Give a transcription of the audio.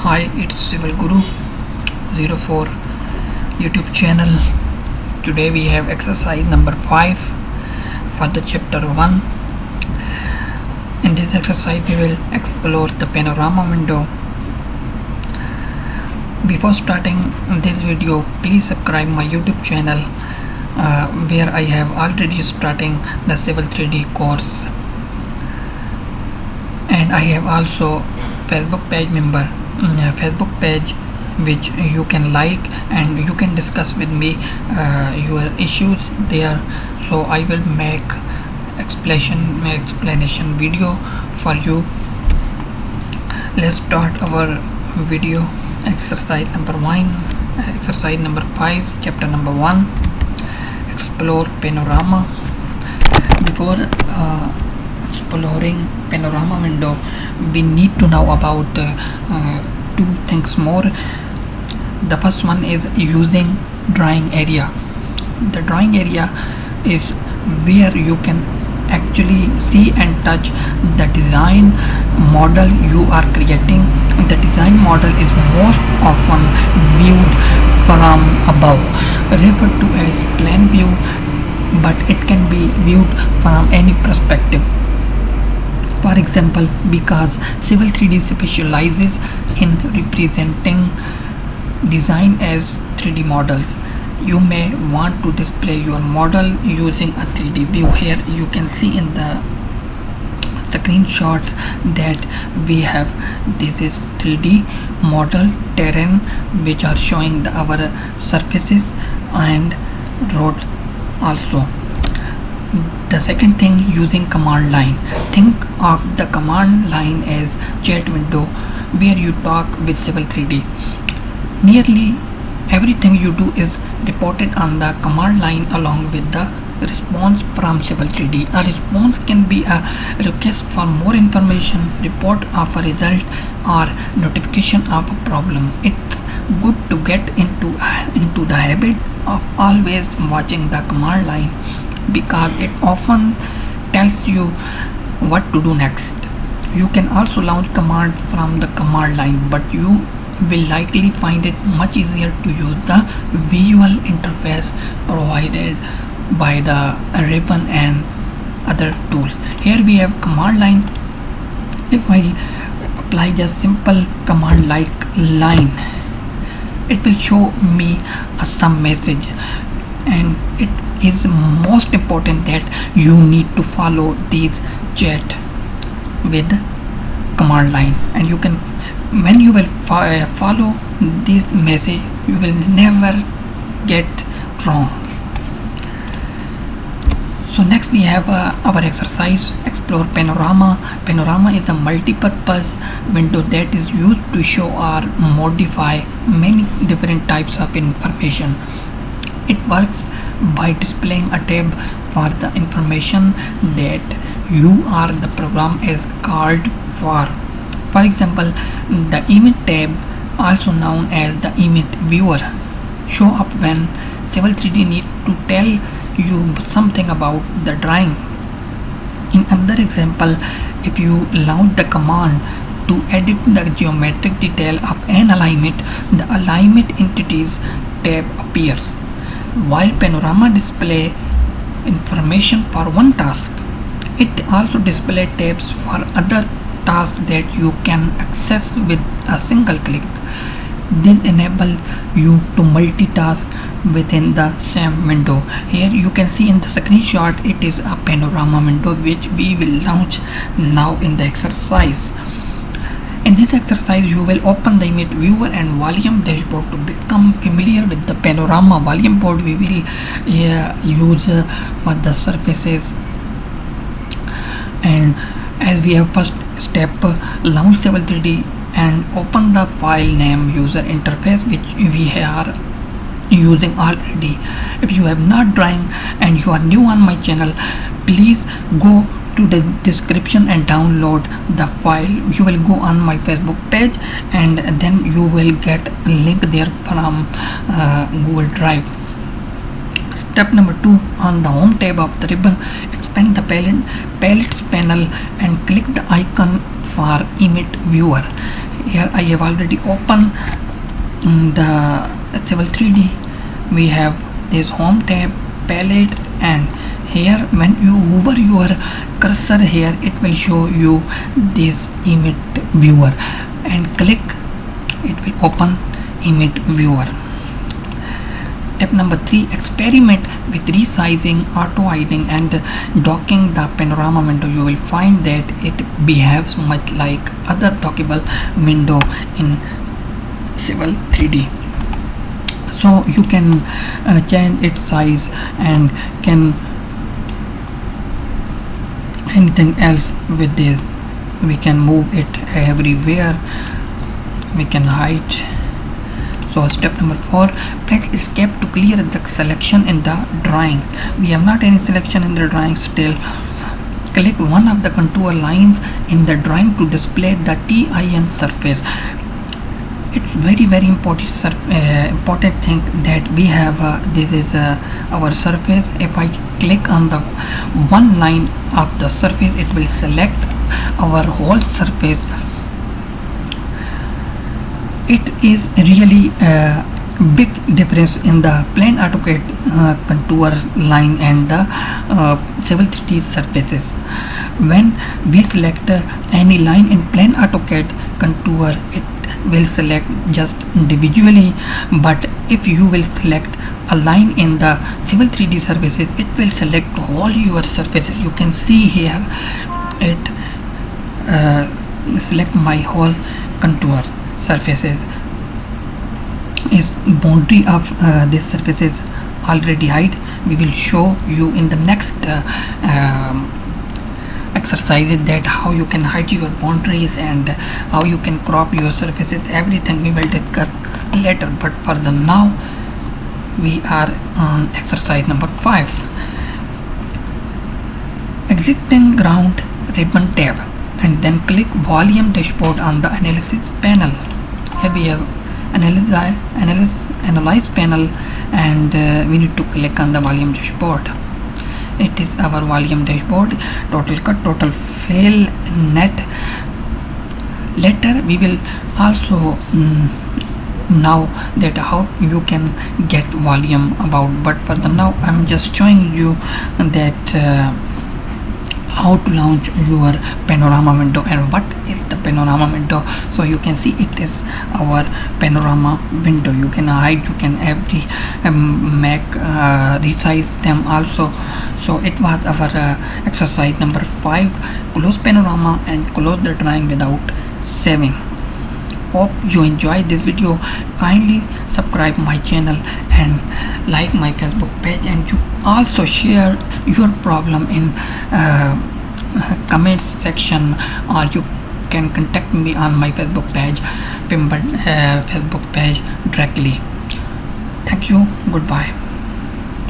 Hi, it's Civil Guru 04 YouTube channel. Today we have exercise number 5 for the chapter 1. In this exercise we will explore the panorama window. Before starting this video, please subscribe my YouTube channel where I have already starting the Civil 3D course, and I have also Facebook page which you can like and you can discuss with me your issues there. So I will make explanation video for you. Let's start our video. Exercise number 5, chapter number 1, explore panorama. Before exploring panorama window, we need to know about two things more. The first one is using drawing area. The drawing area is where you can actually see and touch the design model you are creating. The design model is most often viewed from above, referred to as plan view, but it can be viewed from any perspective. For example, because Civil 3D specializes in representing design as 3D models, you may want to display your model using a 3D view. Here you can see in the screenshots that we have, this is 3D model terrain which are showing our surfaces and road also. The second thing, using command line. Think of the command line as chat window where you talk with Civil 3D. Nearly everything you do is reported on the command line along with the response from Civil 3D. A response can be a request for more information, report of a result, or notification of a problem. It's good to get into the habit of always watching the command line, because it often tells you what to do next. You can also launch commands from the command line, but you will likely find it much easier to use the visual interface provided by the ribbon and other tools. Here we have command line. If I apply just simple command like line, it will show me some message, and it is most important that you need to follow these chat with command line, and you can, when you will follow this message, you will never get wrong. So next we have our exercise, explore panorama. Panorama is a multi-purpose window that is used to show or modify many different types of information. It works by displaying a tab for the information that you or the program is called for. For example, the image tab, also known as the image viewer, show up when Civil 3D need to tell you something about the drawing. In another example, if you launch the command to edit the geometric detail of an alignment, the alignment entities tab appears. While panorama display information for one task, it also displays tabs for other tasks that you can access with a single click. This enables you to multitask within the same window. Here you can see in the screenshot, it is a panorama window which we will launch now in the exercise. In this exercise, you will open the image viewer and volume dashboard. To become familiar with the panorama volume board, we will use for the surfaces. And as we have first step, launch Civil 3D and open the file name user interface which we are using already. If you have not drawing and you are new on my channel, please go to the description and download the file. You will go on my Facebook page and then you will get a link there from Google Drive. Step number 2, on the home tab of the ribbon, expand the palettes panel and click the icon for image viewer. Here I have already opened the Civil 3D. We have this home tab, palettes, and here when you hover your cursor here, it will show you this image viewer, and click, it will open image viewer. Step number 3, experiment with resizing, auto hiding, and docking the panorama window. You will find that it behaves much like other dockable window in Civil 3D. So you can change its size and can anything else with this. We can move it everywhere, we can hide. So step number 4, press escape to clear the selection in the drawing. We have not any selection in the drawing still. Click one of the contour lines in the drawing to display the TIN surface. It's very important thing that we have this is our surface. If I click on the one line of the surface, it will select our whole surface. It is really a big difference in the plain AutoCAD contour line and the Civil 3D surfaces. When we select any line in plain AutoCAD contour, it will select just individually, but if you will select a line in the Civil 3D surfaces, it will select all your surfaces. You can see here it select my whole contour surfaces. Is boundary of this surfaces already hide. We will show you in the next exercises that how you can hide your boundaries and how you can crop your surfaces. Everything we will discuss later, but for the now we are on exercise number 5. Existing ground ribbon tab, and then click volume dashboard on the analysis panel. Here we have analyze panel, and we need to click on the volume dashboard. It is our volume dashboard, total cut, total fill, net. Later we will also now that how you can get volume about, but for the now I'm just showing you that how to launch your panorama window and what is the panorama window. So you can see it is our panorama window. You can hide, you can every make resize them also. So it was our exercise number 5, close panorama and close the drawing without saving. Hope you enjoyed this video. Kindly subscribe my channel and like my Facebook page, and you also share your problem in comments section, or you can contact me on my Facebook page, Facebook page directly. Thank you. Goodbye.